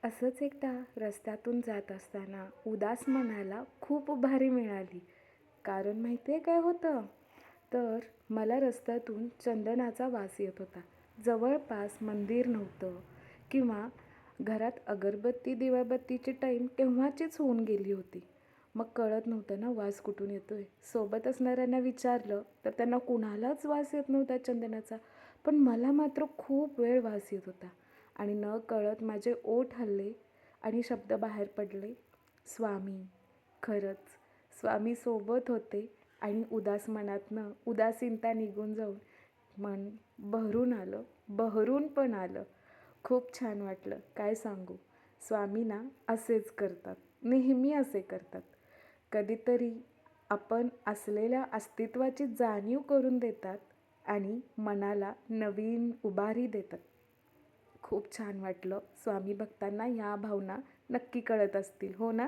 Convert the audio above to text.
असंच एकदा रस्त्यातून जात असताना उदास मनाला खूप उभारी मिळाली. कारण माहिती आहे काय होतं? तर मला रस्त्यातून चंदनाचा वास येत होता. जवळपास मंदिर नव्हतं किंवा घरात अगरबत्ती दिवाबत्तीची टाईम केव्हाचीच होऊन गेली होती. मग कळत नव्हतं ना वास कुठून येतोय. सोबत असणाऱ्यांना विचारलं तर त्यांना कुणालाच वास येत नव्हता चंदनाचा. पण मला मात्र खूप वेळ वास येत होता आणि नकळत माझे ओठ हलले आणि शब्द बाहेर पडले, स्वामी. खरंच स्वामी सोबत होते आणि उदास मनातनं उदासीनता निघून जाऊन मन बहरून आलं, बहरून पण आलं. खूप छान वाटलं, काय सांगू. स्वामी ना असेच करतात, नेहमी असे करतात. कधीतरी आपण असलेल्या अस्तित्वाची जाणीव करून देतात आणि मनाला नवीन उभारी देतात. खूप छान वाटलं. स्वामी भक्तांना ह्या भावना नक्की कळत असतील, हो ना?